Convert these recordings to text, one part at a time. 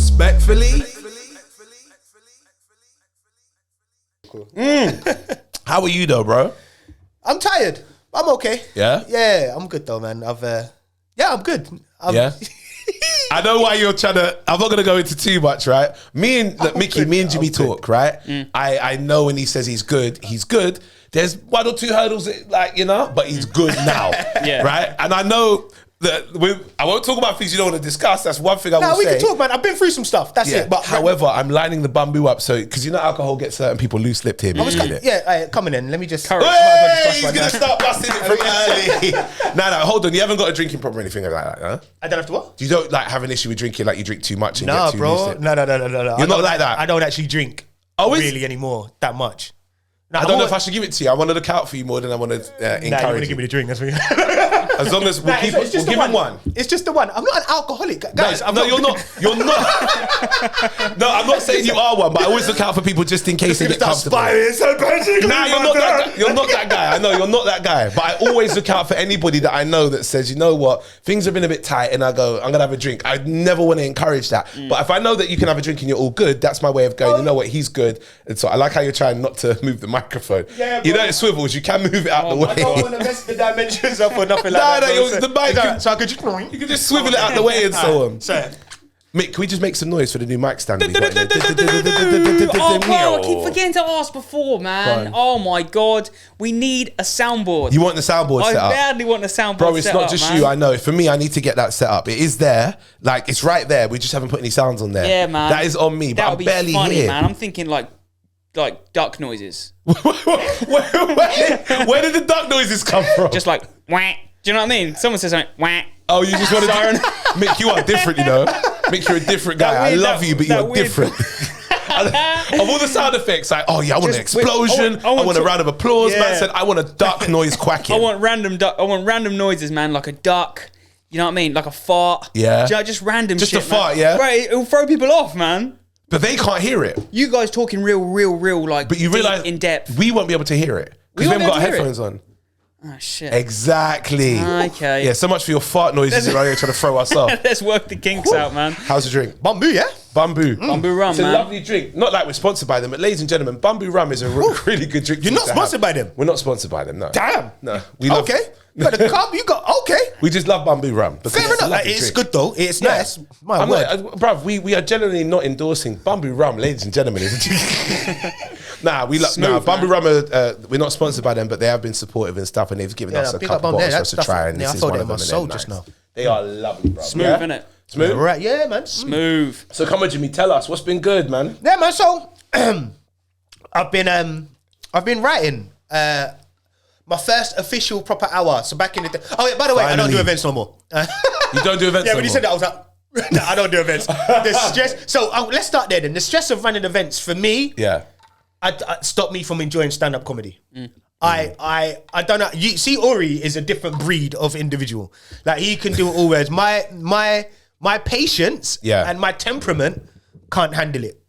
Respectfully. How are you though, bro? I'm tired. I'm okay. Yeah? Yeah, I'm good though, man. I'm good. Yeah? I know why you're trying to. I'm not going to go into too much, right? Me and Mickey, me and Jimmy talk, right? I know when he says he's good. There's one or two hurdles, like, you know, but he's good now, right? And I know that I won't talk about things you don't want to discuss. That's one thing I will say. No, we can talk, man. I've been through some stuff. That's it. But however, I'm lining the bamboo up, so because you know alcohol gets certain people loose-lipped here. Coming in. Let me just. Hey, he's going to start busting it from early. No, hold on. You haven't got a drinking problem or anything like that, huh? I don't have to what? You don't like have an issue with drinking, like you drink too much and no, get too bro. loose. No. You're not like that. I don't actually drink really anymore that much. No, I don't know if I should give it to you. I want to look out for you more than I want to encourage you want to give me the drink. That's me. As long as we'll give him one. It's just the one. I'm not an alcoholic, guys. No, you're not. You're not. No, I'm not saying you are one, but I always look out for people just in case they get comfortable. Nah, you're not that guy. You're not that guy. I know you're not that guy, but I always look out for anybody that I know that says, you know what, things have been a bit tight, and I go, I'm gonna have a drink. I never want to encourage that, but if I know that you can have a drink and you're all good, that's my way of going. You know what, he's good, and so I like how you're trying not to move the microphone. Yeah, you know it swivels. You can move it out the way. I don't want to mess the dimensions up or nothing like that. The mic. So I could just. You can just swivel it out the way and so on. So, Mick, can we just make some noise for the new mic stand? Oh, bro, I keep forgetting to ask before, man. Oh my God, we need a soundboard. You want the soundboard set up? I badly want the soundboard bro, it's set not up, just man. you, I know. For me, I need to get that set up. It is there. Like, it's right there. We just haven't put any sounds on there. Yeah, man. That is on me, but I'm barely funny, here. Man. I'm thinking like duck noises. Where did the duck noises come from? Just like, wah. Do you know what I mean? Someone says something, wah. Oh, you just want to Mick, you are different, you know. Mick, you're a different guy. I love you, but you're different. Of all the sound effects, like, oh yeah, I want an explosion. I want a round of applause. Man said, I want a duck noise quacking. I want random noises, man, like a duck. You know what I mean? Like a fart. Yeah. Just random shit. Just a fart, yeah. Right, it'll throw people off, man. But they can't hear it. You guys talking real, like, but you realize in depth. We won't be able to hear it because we haven't got our headphones on. Oh shit! Exactly. Okay. Yeah. So much for your fart noises around here trying to throw us off. Let's work the kinks out, man. How's the drink? Bamboo, yeah. Bamboo. Bamboo rum, it's man. It's a lovely drink. Not like we're sponsored by them, but ladies and gentlemen, Bamboo rum is a really good drink. You're not sponsored by them. We're not sponsored by them. No. Damn. No. We love. Okay. You got a cup. You got okay. We just love Bamboo rum. Fair enough. Like, it's good though. It's nice. My word, bruv. We are generally not endorsing Bamboo rum, ladies and gentlemen. Nah, we love. Nah, Bamboo rum. We're not sponsored by them, but they have been supportive and stuff, and they've given us a couple of bottles for us to try. And this is one of them. Just now. They are lovely, bro. Smooth, innit? Smooth, right? Yeah, man. Smooth. So come on, Jimmy. Tell us what's been good, man. Yeah, man. So I've been writing. My first official proper hour. So back in the day. Oh yeah, by the way, I don't do events no more. You don't do events no more? Yeah, when you said that, I was like, no, I don't do events. The stress. So let's start there then. The stress of running events for me, I stopped me from enjoying stand-up comedy. I don't know. You see, Aurie is a different breed of individual. Like, he can do it all ways. My patience and my temperament can't handle it.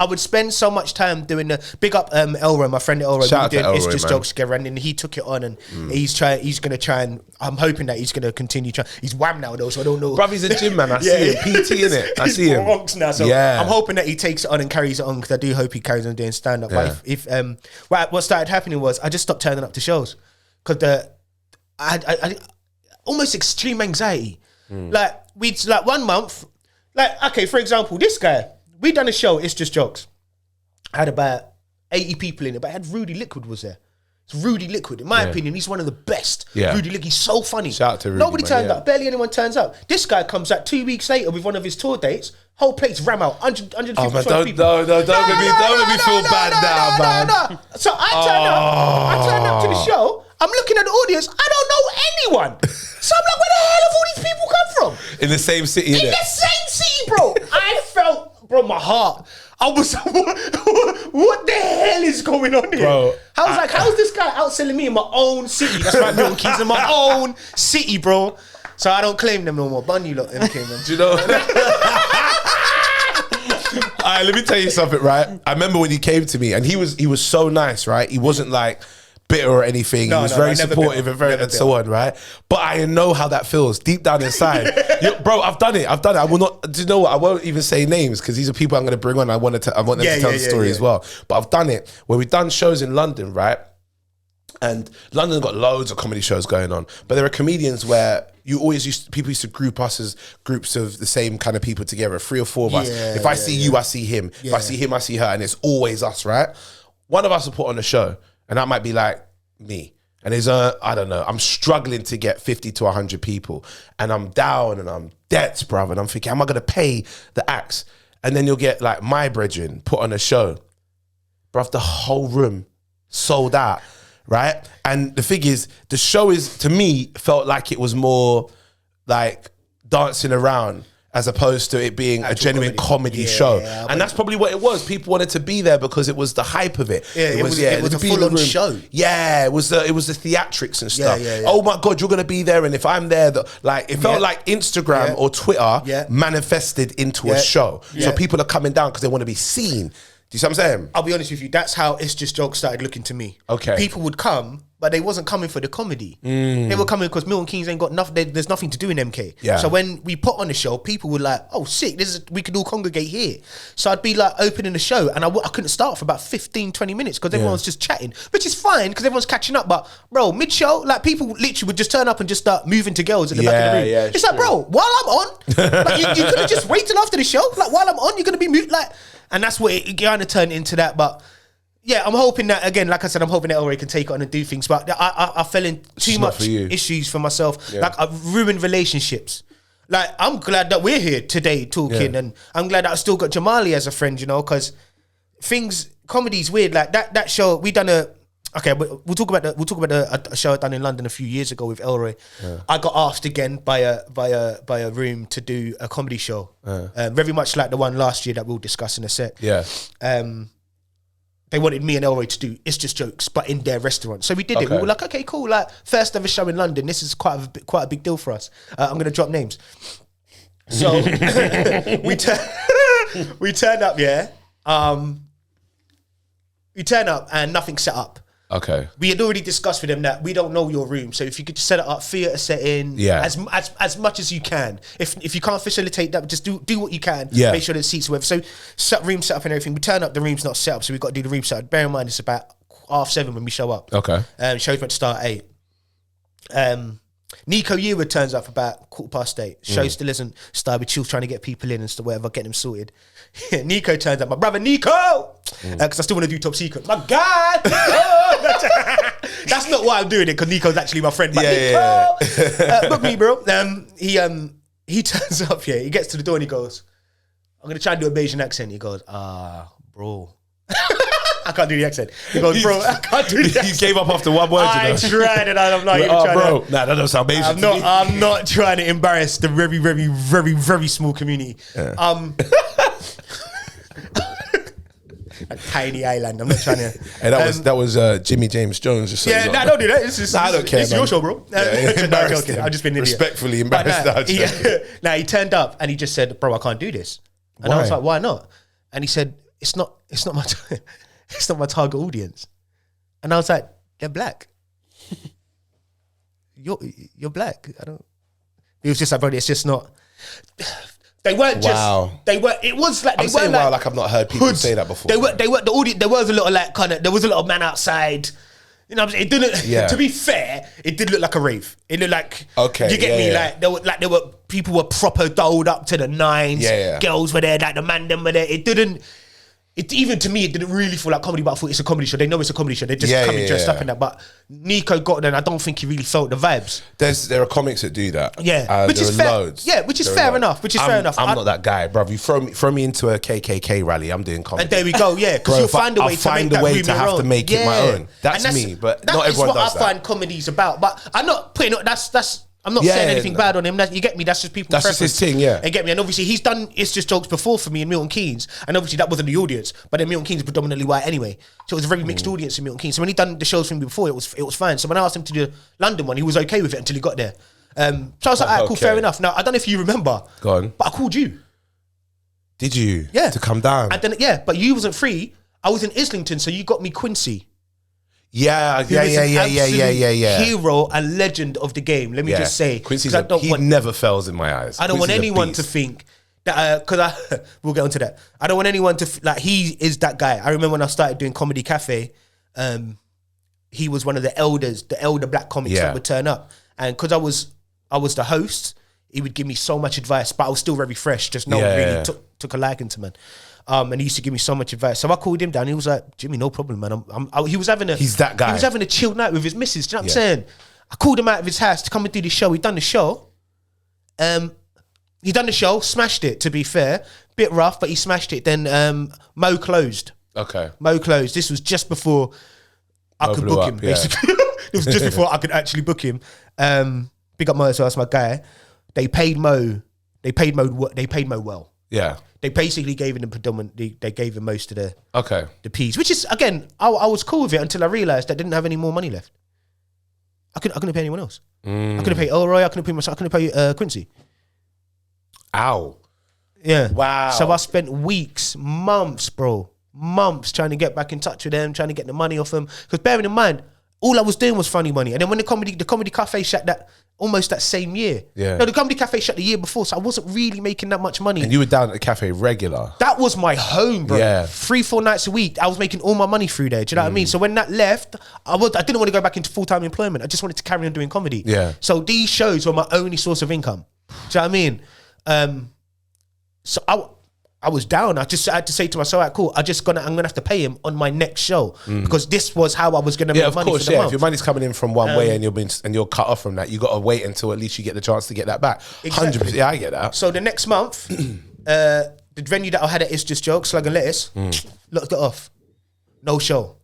I would spend so much time doing the big up Elroy, my friend Elroy. Shout out to Elroy, It's Just man. Jokes together, and then he took it on, and he's gonna try, and I'm hoping that he's gonna continue trying. He's wham now though, so I don't know. Bruv, he's a gym man. I see him. PT in it. I see him. Bronx now, so I'm hoping that he takes it on and carries it on, because I do hope he carries on doing stand up. But if what started happening was I just stopped turning up to shows because I almost extreme anxiety. Like 1 month, like, okay, for example, this guy. We done a show, It's Just Jokes. I had about 80 people in it, but I had Rudy Liquid was there. It's Rudy Liquid. In my opinion, he's one of the best. Yeah. Rudy Liquid, he's so funny. Shout out to Rudy, Nobody turned up. Barely anyone turns up. This guy comes out 2 weeks later with one of his tour dates. Whole plate's ram out. 150 Oh man, people. don't make me feel bad now, man. No. So I turned up to the show. I'm looking at the audience. I don't know anyone. So I'm like, where the hell have all these people come from? In the same city, In the same city, bro. I felt, bro, my heart. I was, what the hell is going on here? Bro, how's this guy outselling me in my own city? That's right, Milton Keys, in my own city, bro. So I don't claim them no more. Bun you lot, them came them. Do you know? Alright, let me tell you something, right? I remember when he came to me, and he was so nice, right? He wasn't like bitter or anything. He was very supportive and so on, right? But I know how that feels deep down inside. Bro, I've done it. I will not. Do you know what? I won't even say names because these are people I'm going to bring on. I want them to tell the story as well. But I've done it where we've done shows in London, right? And London's got loads of comedy shows going on, but there are comedians where people used to group us as groups of the same kind of people together, 3 or 4 of us. If I see you, I see him. If I see him, I see her, and it's always us, right? One of us will put on a show, and that might be like me. And there's I don't know, I'm struggling to get 50 to 100 people, and I'm down and I'm debts, bruv, and I'm thinking, am I gonna pay the acts? And then you'll get like my brethren put on a show, bruv, the whole room sold out. Right? And the thing is, the show to me, felt like it was more like dancing around as opposed to it being a genuine comedy show. And that's probably what it was. People wanted to be there because it was the hype of it. It was a full-on show. Yeah, it was the theatrics and stuff. Oh my God, you're going to be there. And if I'm there, it felt like Instagram or Twitter manifested into a show. So people are coming down because they want to be seen. Do you see what I'm saying? I'll be honest with you, that's how It's Just Jokes started looking to me. Okay. People would come, but they wasn't coming for the comedy. They were coming because Milton Keynes ain't got nothing, there's nothing to do in MK. Yeah. So when we put on the show, people were like, oh sick, we could all congregate here. So I'd be like opening the show and I couldn't start for about 15, 20 minutes because everyone's just chatting, which is fine because everyone's catching up. But bro, mid-show, like people literally would just turn up and just start moving to girls at the back of the room. Yeah, it's like, bro, while I'm on, like you could have just waited after the show. Like while I'm on, you're going to be moved like... And that's what it kind of turned into that. But yeah, I'm hoping that, again, like I said, I'm hoping that Aurie can take it on and do things. But I fell in too much issues for myself. Like I've ruined relationships. Like I'm glad that we're here today talking. And I'm glad that I still got Jamali as a friend, you know, because comedy's weird. Like that show, we done we'll talk about a show I done in London a few years ago with Aurie. I got asked again by a room to do a comedy show, very much like the one last year that we'll discuss in a sec. They wanted me and Aurie to do It's Just Jokes, but in their restaurant. So we did it. We were like, okay, cool. Like first ever show in London. This is quite a big deal for us. I'm gonna drop names. So we turned up. We turn up and nothing's set up. Okay. We had already discussed with them that we don't know your room, so if you could just set it up, theatre setting, as much as you can. If you can't facilitate that, just do what you can. Make sure there's seats, whatever. So room set up and everything. We turn up, the room's not set up, so we've got to do the room set up. Bear in mind, it's about 7:30 when we show up. Okay. Show's meant to start at 8. Nico Ewer turns up about 8:15. Show still isn't started. We're still trying to get people in and stuff, whatever, get them sorted. Nico turns up, my brother Nico, because I still want to do Top Secret. My God, that's not why I'm doing it, because Nico's actually my friend. But Nico, book me, bro. He turns up, he gets to the door and he goes, I'm gonna try and do a Bayesian accent. He goes, bro. I can't do the accent. He goes, bro, I can't do the accent. You gave up after one word. I tried and I'm not even trying bro. Nah, that doesn't sound Bayesian. I'm not trying to embarrass the very, very, very, very small community. A tiny island. I'm not trying to. And that was Jimmy James Jones. Just so don't do that. I don't care. It's your show, bro. I've just been respectfully embarrassed. He turned up and he just said, "Bro, I can't do this." And I was like, "Why not?" And he said, "It's not my it's not my target audience." And I was like, "They're black. You're black. I don't." He was just like, "Bro, it's just not." They weren't just. They were. It was like they I'm saying like. Like I've not heard people say that before. They were the audience. There was a lot of like kind of. There was a lot of man outside. You know what I'm saying? It didn't. Yeah. To be fair, it did look like a rave. It looked like. Okay. You get me? Like there were people were proper doled up to the nines. Girls were there. Like the man them were there. It didn't. Even to me, it didn't really feel like comedy, but I thought it's a comedy show. They know it's a comedy show. They're just coming dressed up in that. But Nico got there, and I don't think he really felt the vibes. There are comics that do that. Which is fair. Loads. Yeah, which is fair enough. I'm not that guy, bruv. You throw me into a KKK rally, I'm doing comedy. And there we go. Yeah, because you'll find a way to make that room your own. Make it my own. That's me, but not everyone does that. That's what I find comedy's about. But I'm not putting that's. I'm not saying anything bad on him. You get me? That's just people's preference. That's just his thing, yeah. You get me? And obviously he's done It's Just Jokes before for me in Milton Keynes, and obviously that wasn't the audience. But then Milton Keynes is predominantly white anyway, so it was a very mixed audience in Milton Keynes. So when he done the shows for me before, it was fine. So when I asked him to do the London one, he was okay with it until he got there. So I was like, alright, cool, fair enough. Now I don't know if you remember. Go on. But I called you. Did you? Yeah. To come down. And then but you wasn't free. I was in Islington, so you got me Quincy. Yeah. Hero and legend of the game. Let me just say, Quincy's he never fails in my eyes. I don't want anyone to think that because we'll get onto that. I don't want anyone to like he is that guy. I remember when I started doing Comedy Cafe, he was one of the elder black comics that would turn up, and because I was the host, he would give me so much advice, but I was still very fresh. Just no one really took a liking to man. And he used to give me so much advice. So I called him down. He was like, "Jimmy, no problem, man." He's that guy. He was having a chill night with his missus. Do you know what I'm saying? I called him out of his house to come and do the show. He done the show. Smashed it. To be fair, bit rough, but he smashed it. Then Mo closed. Okay. Mo closed. This was just before I could book him. Basically, it was just before I could actually book him. Big up Mo, so that's my guy. They paid Mo well. Yeah. They basically gave him they gave him most of the piece, which is, again, I was cool with it until I realised I didn't have any more money left. I couldn't pay anyone else. I couldn't pay Aurie, I couldn't pay myself, I couldn't pay Quincy. Ow. Yeah. Wow. So I spent months trying to get back in touch with them, trying to get the money off them. Because bearing in mind, all I was doing was funny money. And then when the comedy cafe shut almost that same year. Yeah. No, the comedy cafe shut the year before, so I wasn't really making that much money. And you were down at the cafe regular. That was my home, bro. Yeah. 3-4 nights a week, I was making all my money through there. Do you know what I mean? So when that left, I didn't want to go back into full-time employment. I just wanted to carry on doing comedy. Yeah. So these shows were my only source of income. Do you know what I mean? So I was down. I had to say to myself, all right, cool. I'm gonna have to pay him on my next show because this was how I was gonna make money for the month. If your money's coming in from one way and you're cut off from that, you got to wait until at least you get the chance to get that back. Exactly. 100%. Yeah, I get that. So the next month, the venue that I had at It's Just Jokes, Slug and Lettuce, locked it off. No show,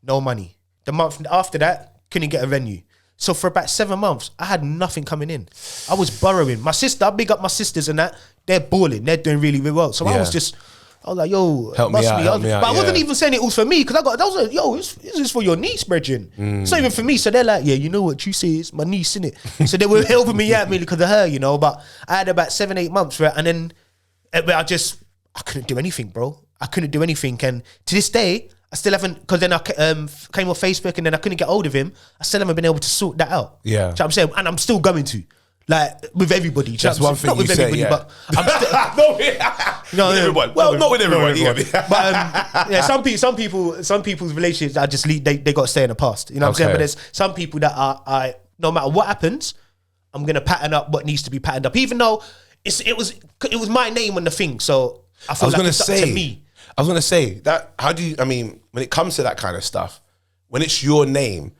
no money. The month after that, couldn't get a venue. So for about 7 months, I had nothing coming in. I was borrowing. My sister, big up my sisters and that, they're balling. They're doing really, really well. So I was like, yo, help me out. But I wasn't even saying it was for me because I was like, yo, this is for your niece, brethren. It's not even for me. So they're like, yeah, you know what you say, it's my niece, innit? So they were helping me out mainly because of her, you know. But I had about 7-8 months, right? And then I couldn't do anything, bro. I couldn't do anything. And to this day, I still haven't, because then I came off Facebook and then I couldn't get hold of him. I still haven't been able to sort that out. Yeah. Do you know what I'm saying? And I'm still going to. Like, with everybody. That's one thing not you with say, everybody, yeah. but I'm still... not everyone. Well, not with everyone. But some people's relationships are just they got to stay in the past. You know what I'm saying? But there's some people that are no matter what happens, I'm gonna pattern up what needs to be patterned up, even though it was my name on the thing. So I feel like it's up to me. I was gonna say that. How do you? I mean, when it comes to that kind of stuff, when it's your name,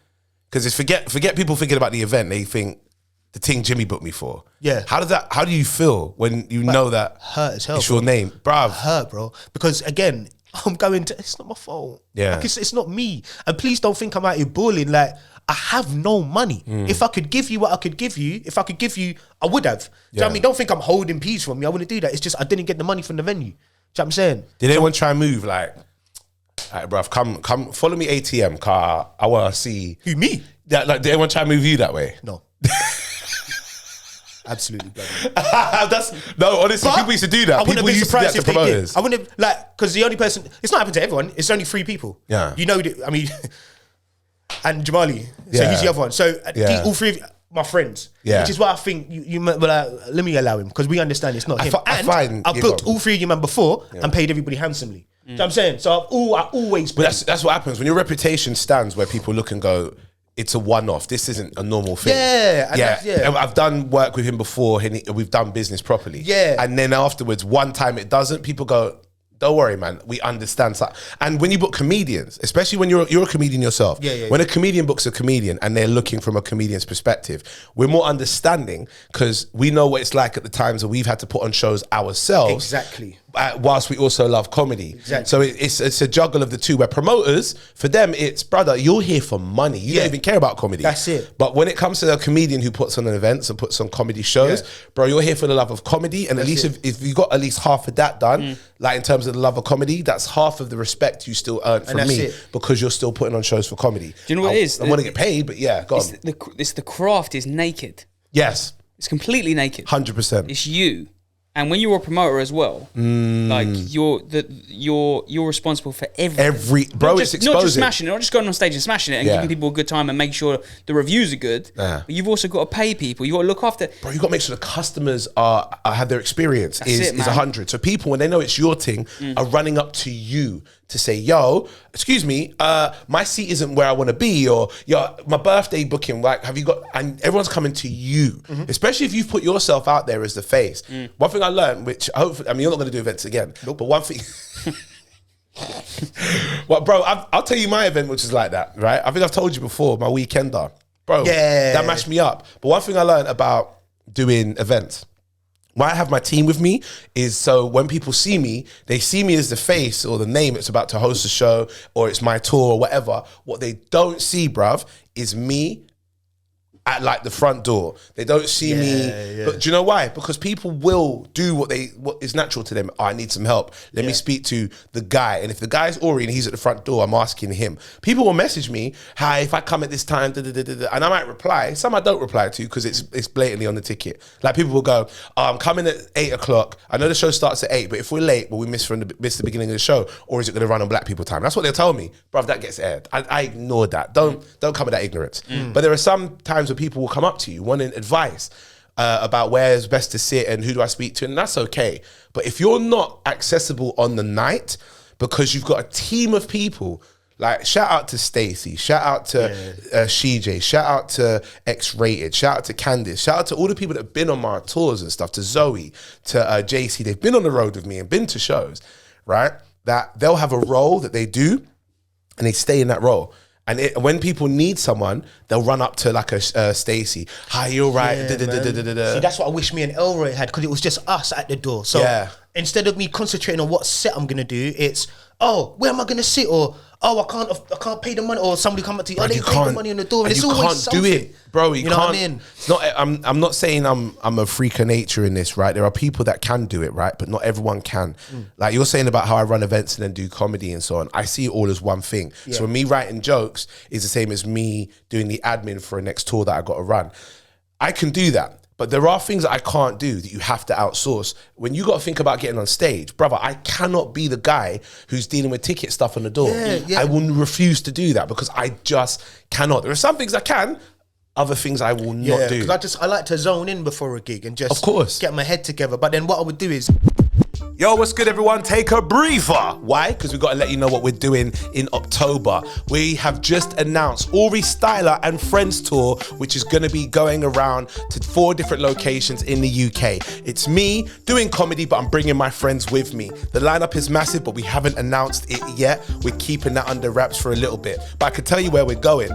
because it's forget people thinking about the event. They think the thing Jimmy booked me for. Yeah. How do you feel when you know that hurt as hell, it's your name, bruv? Hurt, bro. Because again, I'm going to. It's not my fault. Yeah. Like it's not me. And please don't think I'm out here balling. Like I have no money. If I could give you what I could give you, I would have. Do you know what I mean? Don't think I'm holding peas from you. I wouldn't do that. It's just I didn't get the money from the venue. Do you know what I'm saying? Did anyone try and move like, all right, bruv, come follow me ATM car. I want to see. Who, me? Yeah, like, did anyone try and move you that way? No. Absolutely. Honestly, But people used to do that. I wouldn't have been surprised if they did. I wouldn't have, because the only person, it's not happened to everyone, it's only 3 people. Yeah. You know, I mean, and Jamali, so he's the other one. So all 3 of my friends, yeah. which is why I think you let me allow him, because we understand it's not him. I've booked all 3 of you man before and paid everybody handsomely. You know what I'm saying? So I always paid. But that's what happens when your reputation stands where people look and go, it's a one-off. This isn't a normal thing. Yeah. And I've done work with him before and we've done business properly. Yeah. And then afterwards, one time it doesn't, people go, don't worry, man. We understand. And when you book comedians, especially when you're a comedian yourself, when a comedian books a comedian and they're looking from a comedian's perspective, we're more understanding because we know what it's like at the times that we've had to put on shows ourselves. Exactly. Whilst we also love comedy. Exactly. So it's a juggle of the two, where promoters, for them, it's, brother, you're here for money. You don't even care about comedy. That's it. But when it comes to a comedian who puts on events and puts on comedy shows, bro, you're here for the love of comedy. And at least if you got at least half of that done, like in terms of the love of comedy, that's half of the respect you still earn from me because you're still putting on shows for comedy. Do you know what it is? I want to get paid, but yeah, go on. The craft is naked. Yes. It's completely naked. 100%. It's you. And when you're a promoter as well, like you're responsible for every bro. Not just smashing it, not just going on stage and smashing it and giving people a good time and making sure the reviews are good. But you've also got to pay people. You got to look after. Bro, you got to make sure the customers have their experience is 100. So people, when they know it's your thing, are running up to you to say, yo, excuse me, my seat isn't where I want to be, or yo, my birthday booking, like, have you got, and everyone's coming to you, especially if you've put yourself out there as the face. One thing I learned, which hopefully, I mean, you're not going to do events again, but one thing, well, bro, I'll tell you my event, which is like that, right? I think I've told you before, my weekender, bro, that mashed me up. But one thing I learned about doing events, why I have my team with me is so when people see me, they see me as the face or the name that's about to host a show or it's my tour or whatever. What they don't see, bruv, is me at like the front door. They don't see me. But do you know why? Because people will do what is natural to them. Oh, I need some help. Let me speak to the guy. And if the guy's Aurie and he's at the front door, I'm asking him. People will message me, hi, if I come at this time, and I might reply. Some I don't reply to because it's blatantly on the ticket. Like people will go, oh, I'm coming at 8 o'clock. I know the show starts at 8, but if we're late, will we miss the beginning of the show? Or is it going to run on black people time? That's what they'll tell me. Bruv, that gets aired. I ignore that. Don't come with that ignorance. But there are some times where people will come up to you wanting advice about where is best to sit and who do I speak to, and that's okay. But if you're not accessible on the night because you've got a team of people, like shout out to Stacey, shout out to Shej, shout out to X-Rated, shout out to Candice, shout out to all the people that have been on my tours and stuff, to Zoe, to JC, they've been on the road with me and been to shows, right? That they'll have a role that they do and they stay in that role. And when people need someone, they'll run up to like a Stacey. Hi, you're right. See, that's what I wish me and Elroy had, because it was just us at the door. So instead of me concentrating on what set I'm gonna do, it's where am I gonna sit, or I can't pay the money, or somebody come up to you, they pay the money on the door, and it's you always can't something. do it, bro. You know can't. What I mean? It's not. I'm not saying I'm a freak of nature in this, right? There are people that can do it, right? But not everyone can. Like you're saying about how I run events and then do comedy and so on. I see it all as one thing. So me writing jokes is the same as me doing the admin for a next tour that I got to run. I can do that. But there are things that I can't do that you have to outsource. When you got to think about getting on stage, brother, I cannot be the guy who's dealing with ticket stuff on the door. I will refuse to do that because I just cannot. There are some things I can, other things I will not do. Because I like to zone in before a gig and just of course get my head together. But then what I would do is, yo, what's good, everyone? Take a breather. Why? Because we've got to let you know what we're doing in October. We have just announced Aurie Styla and Friends Tour, which is going to be going around to 4 different locations in the UK. It's me doing comedy, but I'm bringing my friends with me. The lineup is massive, but we haven't announced it yet. We're keeping that under wraps for a little bit. But I can tell you where we're going.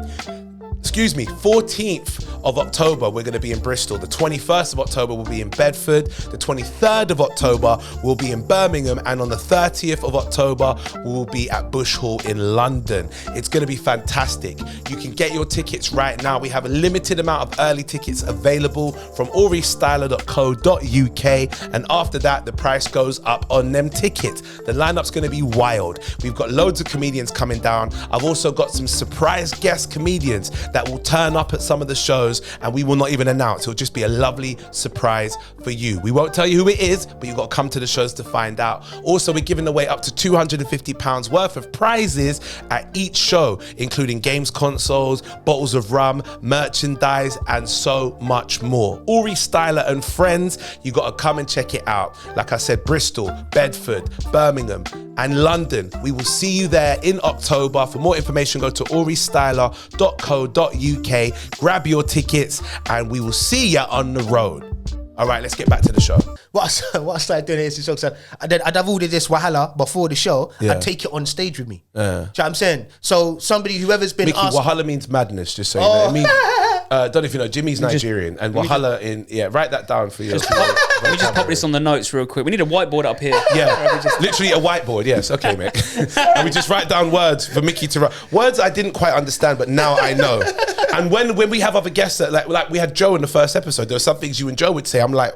14th of October, we're going to be in Bristol. The 21st of October, we'll be in Bedford. The 23rd of October, we'll be in Birmingham. And on the 30th of October, we'll be at Bush Hall in London. It's going to be fantastic. You can get your tickets right now. We have a limited amount of early tickets available from auriestyla.co.uk. And after that, the price goes up on them tickets. The lineup's going to be wild. We've got loads of comedians coming down. I've also got some surprise guest comedians that will turn up at some of the shows and we will not even announce. It'll just be a lovely surprise for you. We won't tell you who it is, but you've got to come to the shows to find out. Also, we're giving away up to £250 worth of prizes at each show, including games consoles, bottles of rum, merchandise, and so much more. Aurie Styla and Friends, you got to come and check it out. Like I said, Bristol, Bedford, Birmingham, and London. We will see you there in October. For more information, go to auriestyla.co.uk, grab your tickets, and we will see you on the road. All right, let's get back to the show. What I started doing is I'd have all of this wahala before the show. I'd take it on stage with me. Do you know what I'm saying? So somebody, whoever's been Mickey, asked... wahala means madness, just so you know. It means, don't know if you know, Jimmy's Nigerian, and wahala write that down for you. Let me just pop this on the notes real quick. We need a whiteboard up here. Yeah, literally a whiteboard, yes. Okay, Mick. And we just write down words for Mickey to write. Words I didn't quite understand, but now I know. And when we have other guests that like we had Joe in the first episode, there were some things you and Joe would say. I'm like,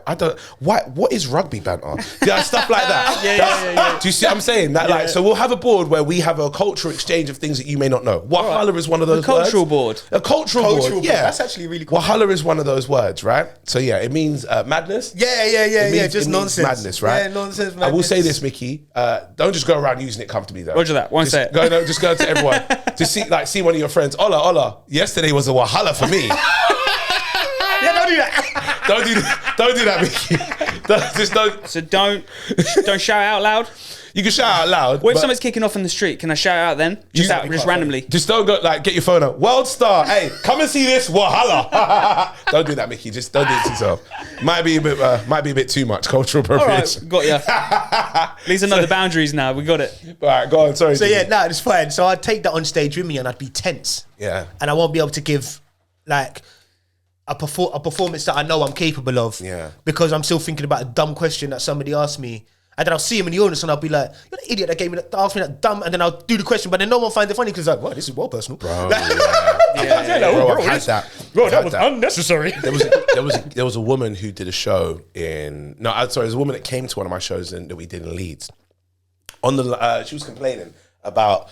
what is rugby banter? Yeah, stuff like that. Yeah. Do you see what I'm saying? That like, so we'll have a board where we have a cultural exchange of things that you may not know. Wahala is one of those words. Cultural board. A cultural board. Yeah, that's actually really cool. Wahala is one of those words, right? So yeah, it means madness. Yeah. Just nonsense. Madness, right? Yeah, nonsense. Madness. I will say this, Mickey. Don't just go around using it comfortably, though. Roger that. Won't say it. Just go to everyone. Just see one of your friends. Hola. Yesterday was a wahala for me. Yeah, don't do that. Don't do that, Mickey. So don't shout out loud. You can shout out loud. What if somebody's kicking off in the street? Can I shout out then? Just randomly. Just don't go get your phone out. World star, hey, come and see this wahala. Don't do that, Mickey. Just don't do it to yourself. Might be a bit too much cultural appropriation. All right, got ya. These are not the boundaries now. We got it. All right, go on. Sorry. So it's fine. So I'd take that on stage with me and I'd be tense. Yeah. And I won't be able to give like a performance that I know I'm capable of. Yeah. Because I'm still thinking about a dumb question that somebody asked me. And then I'll see him in the audience and I'll be like, you're the idiot that asked me that dumb, and then I'll do the question, but then no one finds it funny because like, well, this is well personal. Bro, Bro, that was unnecessary. There was a woman who did a show there was a woman that came to one of my shows that we did in Leeds. She was complaining about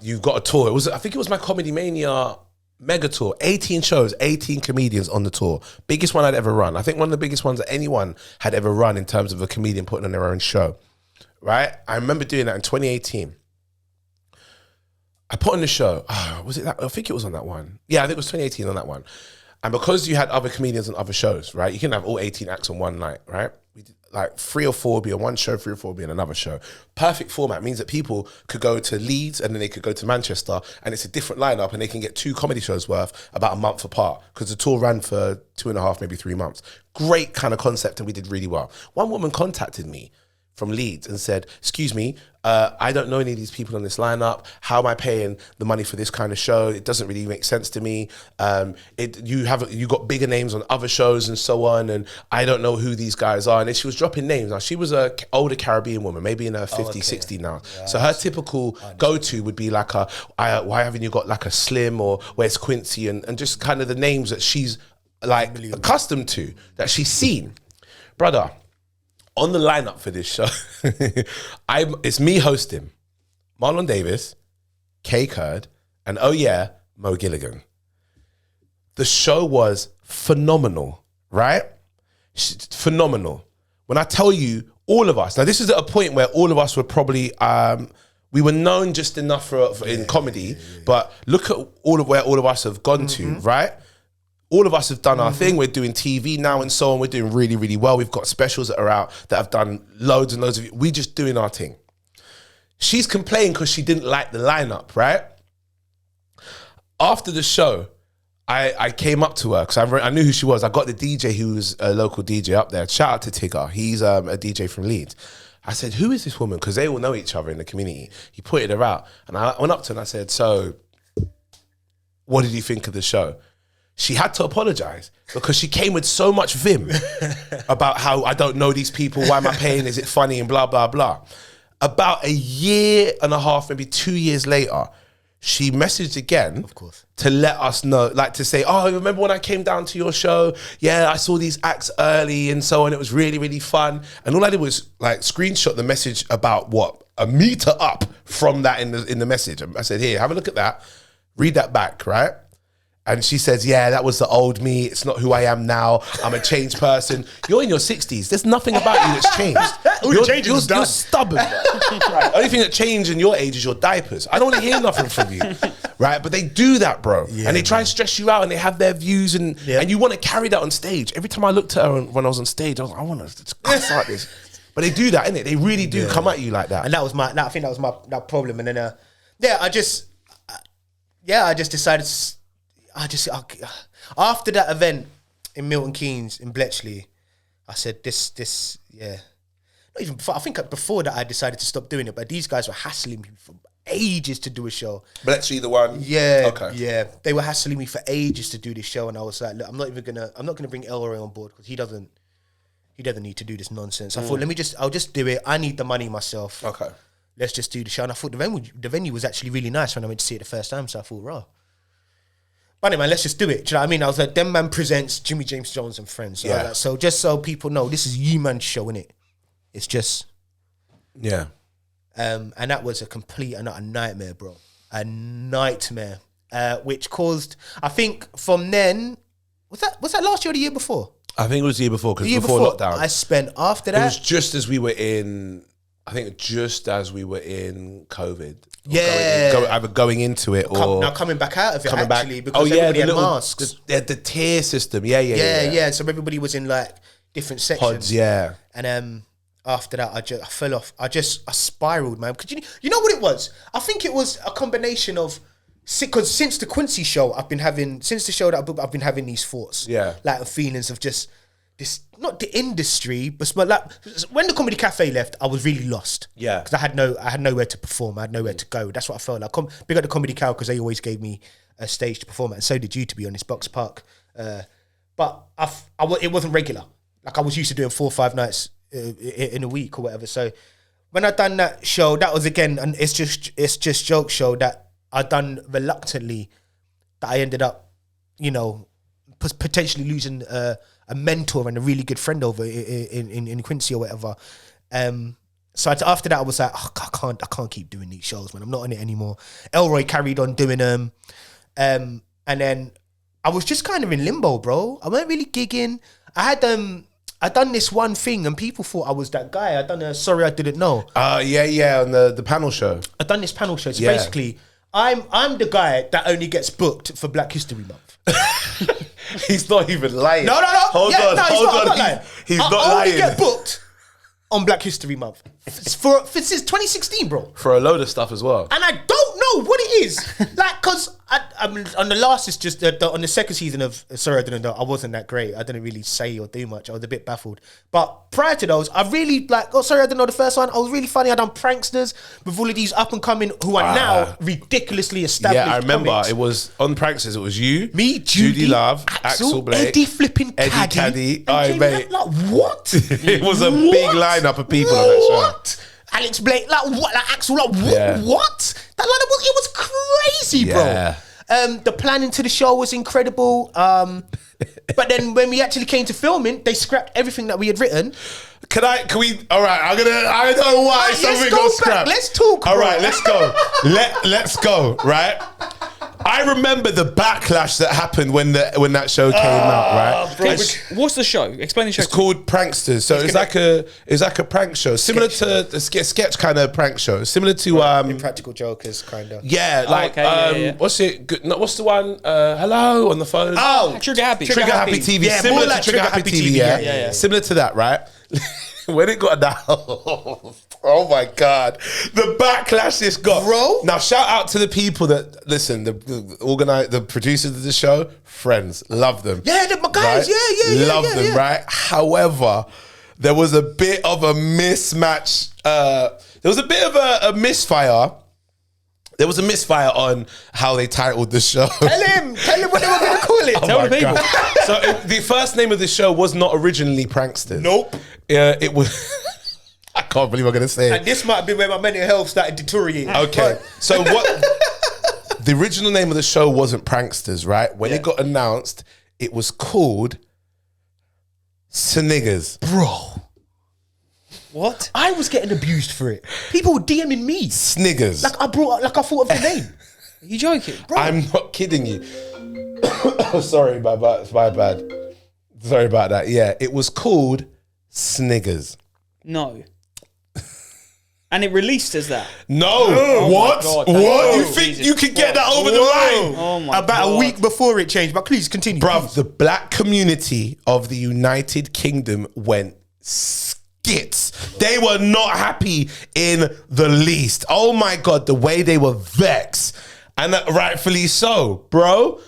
you've got a tour. I think it was my Comedy Mania mega tour, 18 shows, 18 comedians on the tour. Biggest one I'd ever run. I think one of the biggest ones that anyone had ever run in terms of a comedian putting on their own show, right? I remember doing that in 2018. I put on the show, was it that? I think it was on that one. Yeah, I think it was 2018 on that one. And because you had other comedians on other shows, right? You can have all 18 acts on one night, right? We did like 3 or 4 be on one show, 3 or 4 be on another show. Perfect format means that people could go to Leeds and then they could go to Manchester and it's a different lineup and they can get 2 comedy shows worth about a month apart because the tour ran for 2.5, maybe 3 months. Great kind of concept and we did really well. One woman contacted me from Leeds and said, excuse me, I don't know any of these people on this lineup. How am I paying the money for this kind of show? It doesn't really make sense to me. You got bigger names on other shows and so on, and I don't know who these guys are. And then she was dropping names. Now, she was an older Caribbean woman, maybe in her 50, 60 now. Yeah, so her typical go-to would be like why haven't you got like a Slim or where's Quincy and just kind of the names that she's like accustomed to, that she's seen. Brother, on the lineup for this show, it's me hosting, Marlon Davis, Kay Kurd, and Mo Gilligan. The show was phenomenal, right? Phenomenal. When I tell you, all of us, now this is at a point where all of us were probably, we were known just enough for in comedy, but look at where all of us have gone to, right? All of us have done our thing. We're doing TV now and so on. We're doing really, really well. We've got specials that are out that have done loads and loads of. We just doing our thing. She's complaining because she didn't like the lineup, right? After the show, I came up to her because I knew who she was. I got the DJ who was a local DJ up there. Shout out to Tigger. He's a DJ from Leeds. I said, who is this woman? Because they all know each other in the community. He pointed her out. And I went up to her and I said, so what did you think of the show? She had to apologize because she came with so much vim about how I don't know these people. Why am I paying? Is it funny? And blah, blah, blah. About 1.5 years, maybe 2 years later, she messaged again, of course, to let us know, like to say, oh, remember when I came down to your show? Yeah, I saw these acts early and so on. It was really, really fun. And all I did was like screenshot the message about what? 1 meter up from that in the message. I said, here, have a look at that. Read that back, right? And she says, yeah, that was the old me. It's not who I am now. I'm a changed person. You're in your 60s. There's nothing about you that's changed. You're stubborn. Right? Only thing that changed in your age is your diapers. I don't want to hear nothing from you. Right? But they do that, bro. Yeah, and they try and stress you out and they have their views and you want to carry that on stage. Every time I looked at her when I was on stage, I was like, I want to cuss like this. But they do that, innit? They really do come at you like that. And I think that was my problem. And then, I just decided... after that event in Milton Keynes in Bletchley, I said not even before, I think before that I decided to stop doing it, but these guys were hassling me for ages to do a show. Bletchley, the one? Yeah. Okay. Yeah. They were hassling me for ages to do this show and I was like, look, I'm not gonna bring Elroy on board because he doesn't need to do this nonsense. I thought, I'll just do it. I need the money myself. Okay. Let's just do the show. And I thought the venue was actually really nice when I went to see it the first time, so I thought, raw. Bunny man, let's just do it. Do you know what I mean? I was like, them man presents Jimmy James Jones and Friends. So, like, so just so people know, this is you man show, innit? It's just... Yeah. And that was a complete and utter nightmare, bro. A nightmare. Which caused, I think from then... Was that last year or the year before? I think it was the year before, because before lockdown. I spent after that... It was just as we were in... I think just as we were in COVID. Either going into it or... Now coming back out of it, actually, back. because everybody had masks. The tier system, yeah. So everybody was in like different sections. Pods, yeah. And after that, I fell off. I spiraled, man. Because you know what it was? I think it was a combination of... Because since the Quincy show, I've been having these thoughts. Yeah. Like feelings of just... This, not the industry, but like when the Comedy Cafe left, I was really lost. Yeah, because I had nowhere to perform. I had nowhere to go. That's what I felt like. Big up the Comedy Cow because they always gave me a stage to perform at, and so did you, to be honest, Box Park. But it wasn't regular. Like I was used to doing 4 or 5 nights in a week or whatever. So when I done that show, that was again, and it's just joke show that I done reluctantly. That I ended up, potentially losing a mentor and a really good friend over in Quincy or whatever. So after that, I was like, I can't keep doing these shows, man. I'm not on it anymore. Elroy carried on doing them. And then I was just kind of in limbo, bro. I weren't really gigging. I done this one thing and people thought I was that guy. I done a Sorry I Didn't Know. On the panel show. I done this panel show. So basically, I'm the guy that only gets booked for Black History Month. He's not even lying. No. Hold on. I'm not lying. He's not I lying. only get booked on Black History Month for since 2016, bro. For a load of stuff as well. And I don't know what it is. Like, because I mean, on the last, it's just on the second season of Sorry I Didn't Know, I wasn't that great. I didn't really say or do much. I was a bit baffled. But prior to those, I really Sorry I Didn't Know, the first one, I was really funny. I done pranksters with all of these up and coming who are now ridiculously established. Yeah, I remember comics. it was on pranksters. It was you, me, Judy Love, Axel Blake, Eddie flipping Caddy. Mate. Like, what? It was a big lineup of people on that show. What? Alex Blake, like what? Like Axel, like what? Yeah. What? That lineup it was crazy, bro. The planning to the show was incredible. But then when we actually came to filming, they scrapped everything that we had written. Can we? All right, I know why something got scrapped. Let's talk. All right, let's go. Let's go. Right. I remember the backlash that happened when that show came out, right? What's the show? Explain the show. It's called Pranksters. So it's like a prank show, similar to the sketch kind of prank show, similar to Impractical Jokers, kind of. Yeah, like what's it? What's the one? Hello on the phone. Oh, Trigger Happy TV. Yeah, similar like to Trigger Happy TV. Yeah, similar to that, right? When it got down, oh my God, the backlash this got, bro. Now shout out to the people that listen, the producers of the show, friends, love them. Yeah, my guys, right? Love them, right? However, there was a bit of a mismatch. There was a bit of a misfire. There was a misfire on how they titled the show. Tell him what they were going to call it. Tell the people. So the first name of the show was not originally Pranksters. Nope. It was... I can't believe I'm going to say it. And this might have been where my mental health started deteriorating. Okay. So what... The original name of the show wasn't Pranksters, right? When it got announced, it was called Sniggers. Bro. What? I was getting abused for it. People were DMing me. Sniggers. I thought of the name. Are you joking? Bro. I'm not kidding you. Sorry, my bad. Sorry about that. Yeah, it was called Sniggers. No. And it released as that? No. Oh what? What? No. You think you could get that over the line? Oh my God. About a week before it changed, but please continue. Bruv, the black community of the United Kingdom went skits. They were not happy in the least. Oh my God, the way they were vexed. And rightfully so, bro.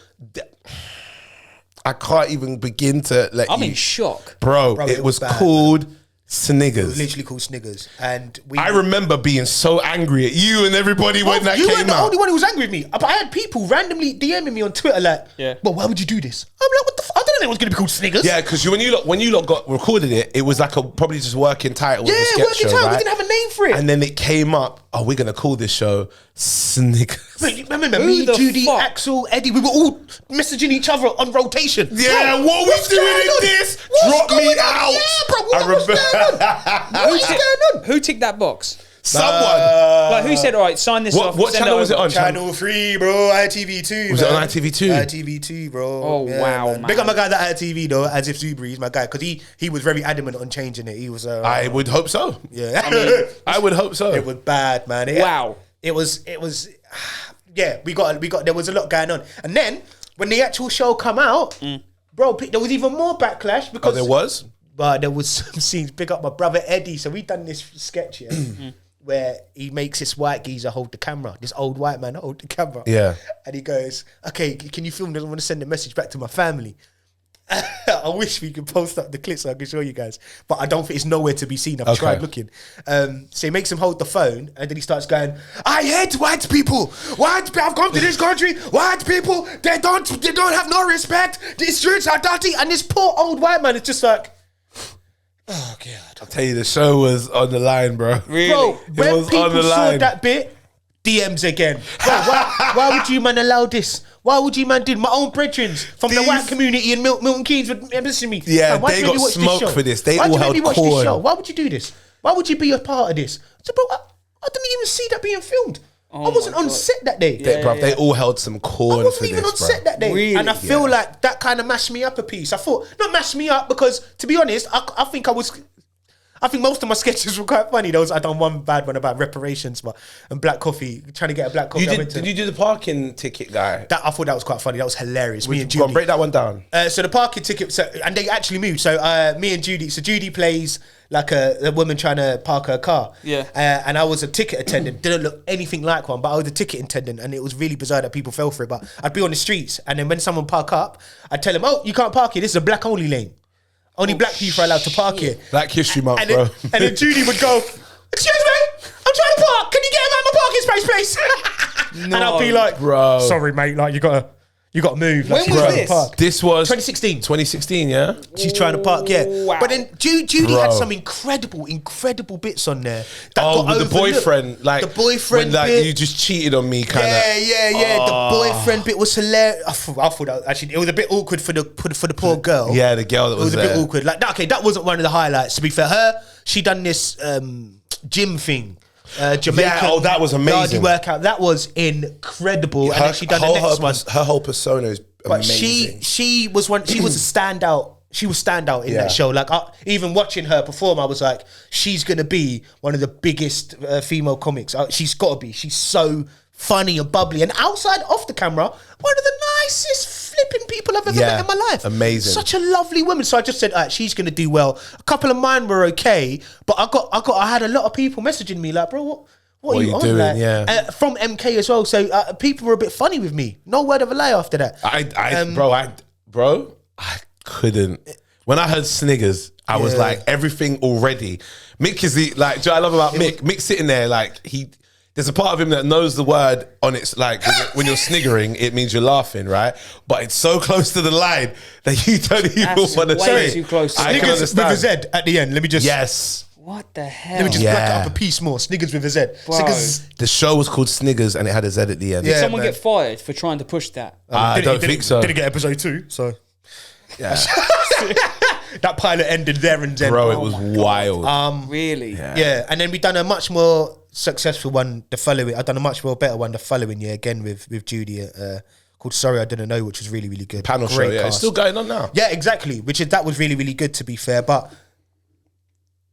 I can't even begin to let you... I'm in shock. Bro, it was bad, called... Sniggers. It was literally called Sniggers. And I remember being so angry at you and everybody when that came out. You weren't the only one who was angry with me. But I had people randomly DMing me on Twitter like, well, why would you do this? I'm like, what the I didn't know it was going to be called Sniggers. Yeah, because when you lot got recorded it was like a probably just working title. Yeah, of the sketch working show, title. Right? We didn't have a name for it. And then it came up oh, we're gonna call this show Snickers. Remember Who me, the Judy, fuck? Axel, Eddie, we were all messaging each other on rotation. Yeah, Bro, what we what's doing going in on? this? What's Drop me going on? out. Yeah, bro, I what's remember- going on? What's going on? Who ticked that box? Someone. Like, who said, all right, sign this off? What send channel was it over? on? Channel 3, bro. ITV2. Was it on ITV2? ITV2, bro. Oh, wow, man. Big up my guy that had TV, though, as if Zubri is my guy, because he was very adamant on changing it. He was. I would hope so. Yeah. I would hope so. It was bad, man. Wow. It was. Yeah, we got. There was a lot going on, and then when the actual show come out, bro, there was even more backlash because there was. But there was some scenes. Pick up my brother Eddie. So we done this sketch here. Where he makes this white geezer hold the camera, this old white man hold the camera. Yeah. And he goes, okay, can you film this? I want to send a message back to my family. I wish we could post up the clip so I can show you guys. But I don't think it's nowhere to be seen. I've tried looking. So he makes him hold the phone and then he starts going, I hate white people. I've come to this country. White people, they don't have no respect. The streets are dirty. And this poor old white man is just like, oh, God. I'll tell you, the show was on the line, bro. Really? Bro, when was on people the saw line. that bit, DMs again. Bro, why would you man allow this? Why would you man do my own brethren from the white community in Milton Keynes would message me? Yeah, man, why they do you make got me watch this smoked show? for this. They Why all do you make held me watch this corn. show? Why would you do this? Why would you be a part of this? So, bro, I didn't even see that being filmed. I wasn't on set that day. They all held some corn I for wasn't even this, on bro. set that day. Really? And I feel like that kind of mashed me up a piece. I thought, not mashed me up because, to be honest, I think most of my sketches were quite funny. I done one bad one about reparations, and black coffee, trying to get a black coffee. Did you do the parking ticket guy? I thought that was quite funny. That was hilarious. Me and Go on, Judy. break that one down. So the parking ticket, and they actually moved. So me and Judy. So Judy plays like a woman trying to park her car. Yeah. And I was a ticket attendant. Didn't look anything like one, but I was a ticket attendant, and it was really bizarre that people fell for it. But I'd be on the streets, and then when someone park up, I'd tell them, "Oh, you can't park here. This is a black only lane. Only black people are allowed to park here." Black History Month, And bro. then Judy would go, "Excuse me, I'm trying to park. Can you get him out of my parking space, please?" And I'll be like, bro. "Sorry, mate. Like you gotta move." Like, When she's was trying to this? park. This was 2016. 2016, yeah? She's trying to park, yeah. Wow. But then Judy Bro. had some incredible bits on there. That Oh, got with the overlooked. boyfriend. Like, the boyfriend when, like, bit. you just cheated on me, kind of. Yeah. The boyfriend bit was hilarious. I thought that actually it was a bit awkward for the poor girl. Yeah, the girl that It was was a there. bit awkward. Like, okay, that wasn't one of the highlights. To be fair, she done this gym thing. Jamaican. Yeah, oh, that was amazing. Yardy workout. That was incredible. And then she done the next one. Her whole persona is But amazing. she was one. She was a standout. She was standout in Yeah. that show. Like even watching her perform, I was like, she's gonna be one of the biggest female comics. She's got to be. She's so funny and bubbly, and outside off the camera, one of the nicest flipping people I've ever met in my life. Amazing. Such a lovely woman. So I just said, all right, she's gonna do well. A couple of mine were okay, but I had a lot of people messaging me like, bro, what are you on? doing? Like, Yeah. from MK as well. So people were a bit funny with me. No word of a lie after that. I couldn't. When I heard Sniggers, I was like, everything already. Mick is the, like, do you know what I love about Mick? Mick's sitting there, like, there's a part of him that knows the word on its, like, when you're sniggering, it means you're laughing, right? But it's so close to the line that you don't even That's want to way say it. too close to I the can Sniggers with a understand. Z at the end. Let me just Yes. What the hell? let me just Yeah. black it up a piece more. Sniggers with a Z. Bro. Sniggers. The show was called Sniggers and it had a Z at the end. Yeah. Did someone man. get fired for trying to push that? I don't think so. Didn't get episode 2, so Yeah. that pilot ended there and then. Bro, it was wild. Really? Yeah, and then we done a much more successful one the following. I done a much more better one the following year again with Judy called Sorry I Didn't Know, which was really really good. Panel show, Great yeah. It's cast. still going on now. Yeah, exactly. That was really really good to be fair. But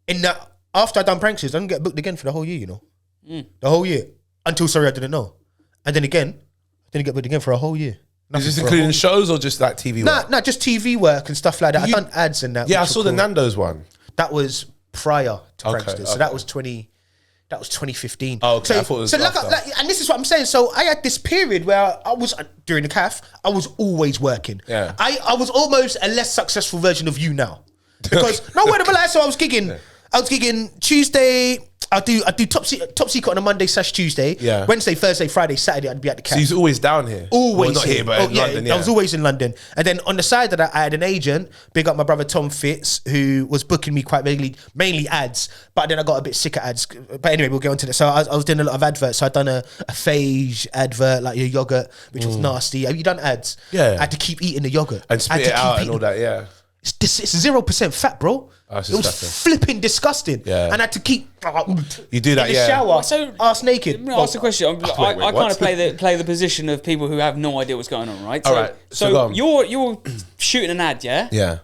in that after I done Pranksters, I didn't get booked again for the whole year. You know, the whole year until Sorry I Didn't Know, and then again I didn't get booked again for a whole year. Is this Nothing for a including whole- shows or just like TV work? Nah, just TV work and stuff like that. I done ads and that. Yeah, I which saw were the cool. Nando's one. That was prior to Okay, Pranksters, so okay. that was 2015. Oh, okay, So, I thought it was so like, after. and this is what I'm saying. So I had this period where I was during the CAF, I was always working. Yeah. I was almost a less successful version of you now, because no word of a lie. So I was gigging. I was gigging Tuesday. I do top secret on a Monday/Tuesday. Yeah. Wednesday, Thursday, Friday, Saturday, I'd be at the camp. So he's always down here. Always well, not here, but in London. Yeah, I was always in London. And then on the side of that, I had an agent. Big up my brother Tom Fitz, who was booking me quite regularly, mainly ads. But then I got a bit sick of ads. But anyway, we'll get on to that. So I was doing a lot of adverts. So I'd done a phage advert, like your yogurt, which was nasty. Have you done ads? Yeah. I had to keep eating the yogurt and spit it out and all that. Yeah. It's 0% fat, bro. It was flipping disgusting. Yeah. And I had to keep. You do that, in the shower, So ass naked. Let me ask the question. I wait, kind of play the position of people who have no idea what's going on, right? All right. So go on. you're shooting an ad, yeah? Yeah.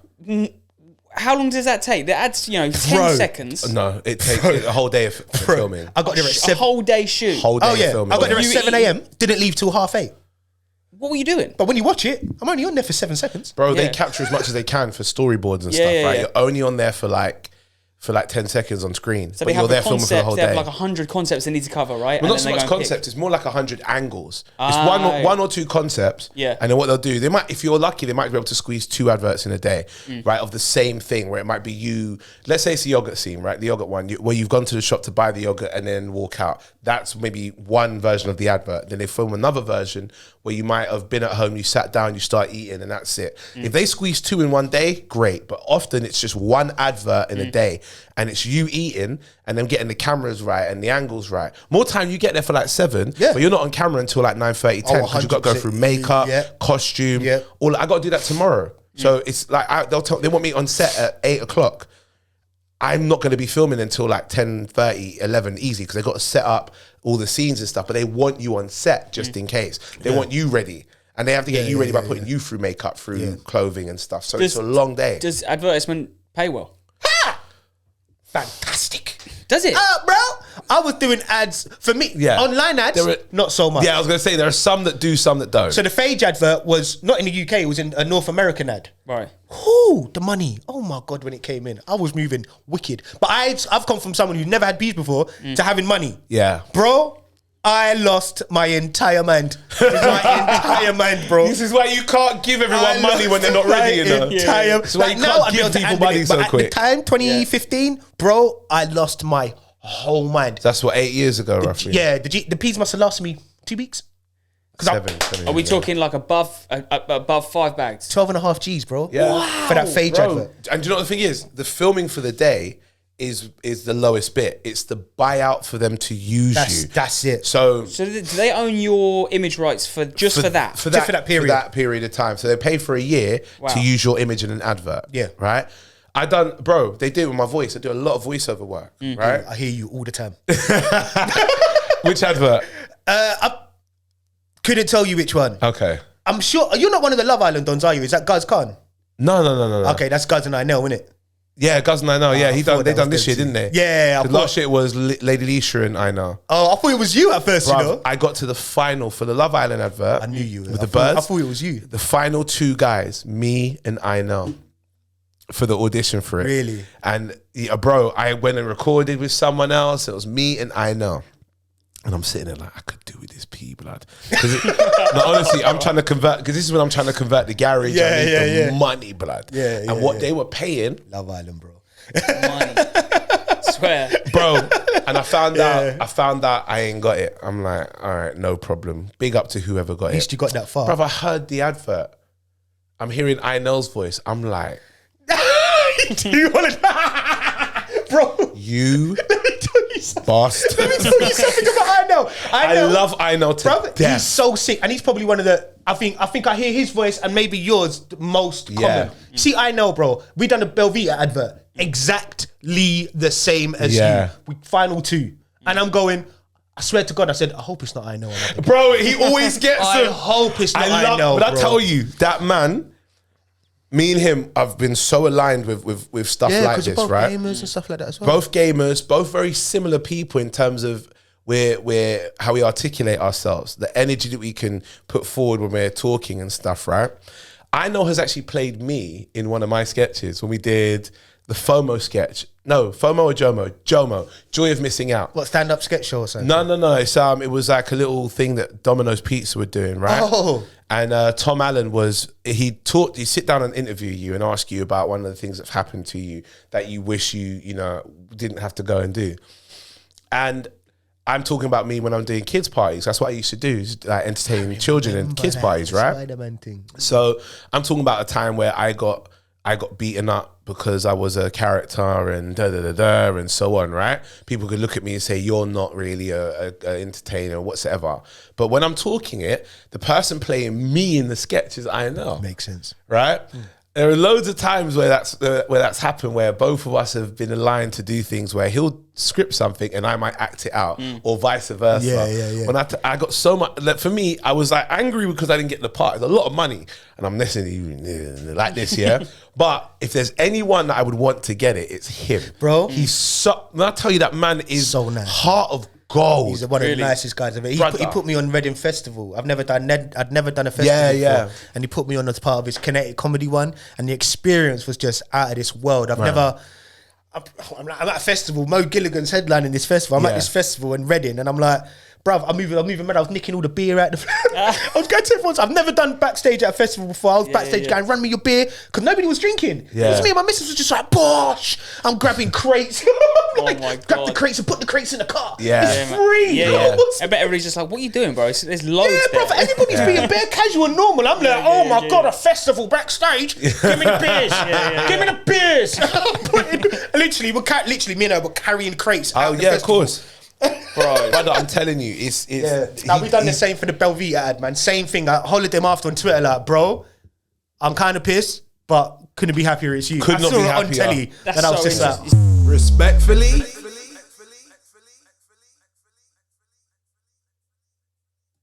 How long does that take? The ad's 10 seconds. No, it takes a whole day of filming. I got there at A 7. whole day shoot. Whole day of filming. I got there at You 7 a.m. Didn't leave till 8:30. What were you doing? But when you watch it, I'm only on there for 7 seconds. Bro, they Yeah. capture as much as they can for storyboards and Yeah, stuff, yeah, right? yeah. You're only on there for like 10 seconds on screen. So but they you're have there the filming for the concept. whole They day. have like 100 concepts they need to cover, right? Well, And not so then they much go and pick. concept. It's more like 100 angles. It's Ah. one or two concepts. Yeah. And then what they'll do, they might, if you're lucky, they might be able to squeeze 2 adverts in a day, right? Of the same thing, where it might be you. Let's say it's a yogurt scene, right? The yogurt one, where you've gone to the shop to buy the yogurt and then walk out. That's maybe one version of the advert. Then they film another version where you might have been at home, you sat down, you start eating, and that's it. If they squeeze 2 in one day, great. But often it's just one advert in a day, and it's you eating and them getting the cameras right and the angles right. More time you get there for like 7, but you're not on camera until like 9:30, 10 because you've got to go through makeup, costume. All I got to do that tomorrow. So it's like they want me on set at 8 o'clock. I'm not going to be filming until like 10:30, 11 easy, because they've got to set up all the scenes and stuff, but they want you on set just in case. They want you ready. And they have to get you ready by putting you through makeup, through clothing and stuff. So it's a long day. Does advertisement pay well? Fantastic. Does it? Bro, I was doing ads for me. Yeah. Online ads, not so much. Yeah, I was going to say there are some that do, some that don't. So the Phage advert was not in the UK, it was in a North American ad. Right. Ooh, the money. Oh my God, when it came in, I was moving wicked. But I've come from someone who never had bees before to having money. Yeah. Bro, I lost my entire mind. My entire mind, bro. This is why you can't give everyone money when they're not ready, you know? Entire, This is why you now can't I'd be give able to people handle money it, so but quick. At the time, 2015, bro, I lost my whole mind. That's what, 8 years ago, roughly. Yeah, the peas must have lasted me 2 weeks. 7 Are we talking like above 5 bags? 12 and a half G's, bro. Yeah. For that Phage advert. And do you know what the thing is? The filming for the day is the lowest bit. It's the buyout for them to use you. That's it. So So do they own your image rights for that? For that period. For that period of time. So they pay for a year to use your image in an advert. Yeah. Right? They do it with my voice. I do a lot of voiceover work. Right? I hear you all the time. Which advert? I couldn't tell you which one. Okay. I'm sure you're not one of the Love Island dons, are you? Is that Guz Khan? No. Okay, that's Guz and I know, isn't it? Yeah, Guz and I know. Yeah, I they thought that done was this year, them didn't too. they? Yeah, The last year was Lady Leisha and I know. Oh, I thought it was you at first, you Bruv, know. I got to the final for the Love Island advert. I knew you with the I birds. thought it was you. The final 2 guys, me and I know, for the audition for it. Really? And bro, I went and recorded with someone else. It was me and I know. And I'm sitting there like, I could do with this pea blood. No, honestly, I'm trying to convert, because this is when I'm trying to convert the garage. I need the money, blood. And what they were paying. Love Island, bro. Money. Swear. Bro, and I found out I ain't got it. I'm like, all right, no problem. Big up to whoever got At least it. you got that far. Bruv, I heard the advert. I'm hearing I know's voice. I'm like, Do you want to... Bro. you Let me tell you something. bastard. Let me tell you something about I know. I love I know to Bruv, death. he's so sick, and he's probably one of the. I think I hear his voice and maybe yours the most common. See, I know, bro. We done a Belvita advert, exactly the same as you. We final 2, and I'm going. I swear to God, I said, I hope it's not I know. Bro, he always gets I hope it's not I know. But bro. I tell you, that man, me and him, I've been so aligned with stuff like this, both right? gamers and stuff like that as well. Both gamers, both very similar people in terms of we're how we articulate ourselves, the energy that we can put forward when we're talking and stuff, right? I know has actually played me in one of my sketches when we did the FOMO sketch. No, FOMO or JOMO, Joy of Missing Out. What, stand-up sketch show or something? No. It's it was like a little thing that Domino's Pizza were doing, right? Oh. And Tom Allen he'd sit down and interview you and ask you about one of the things that's happened to you that you wish you didn't have to go and do. And I'm talking about me when I'm doing kids parties. That's what I used to do, is like entertain children in kids parties, right? Spider-Man thing. So I'm talking about a time where I got beaten up because I was a character and and so on, right? People could look at me and say, you're not really a entertainer or whatsoever. But when I'm talking it, the person playing me in the sketches, I know. Makes sense. Right? There are loads of times where that's happened, where both of us have been aligned to do things where he'll script something and I might act it out, or vice versa. Yeah. When I got so much, like, for me, I was like angry because I didn't get the part. It's a lot of money, and I'm necessarily like this, yeah. But if there's anyone that I would want to get it, it's him, bro. He's so. When I tell you, that man is so nice. Heart of gold. He's one of the nicest guys ever. He put me on Reading Festival. I'd never done a festival before. And he put me on as part of his Kinetic comedy one, and the experience was just out of this world. I'm at a festival. Mo Gilligan's headlining this festival. I'm at this festival in Reading, and I'm like, bruv, I'm moving mad. I was nicking all the beer out the I was going to everyone's. I've never done backstage at a festival before. I was backstage going, run me your beer, because nobody was drinking. It was me and my missus was just like, bosh. I'm grabbing crates. Like, my grab God. the crates and put the crates in the car. Yeah. It's free. I bet everybody's just like, what are you doing, bro? There's loads Yeah, there. bro, everybody's being bare casual and normal. I'm like, oh my God, a festival backstage. Give me the beers. Give me the beers. Literally, me and her were carrying crates. Oh out the yeah, of festival. course. Bro, brother, I'm telling you, it's Now we done the same for the Belvita ad, man. Same thing. I hollered them after on Twitter, like, bro, I'm kind of pissed, but couldn't be happier it's you. Could I not saw be it on happier. telly, That's and I was so just like, interesting. respectfully.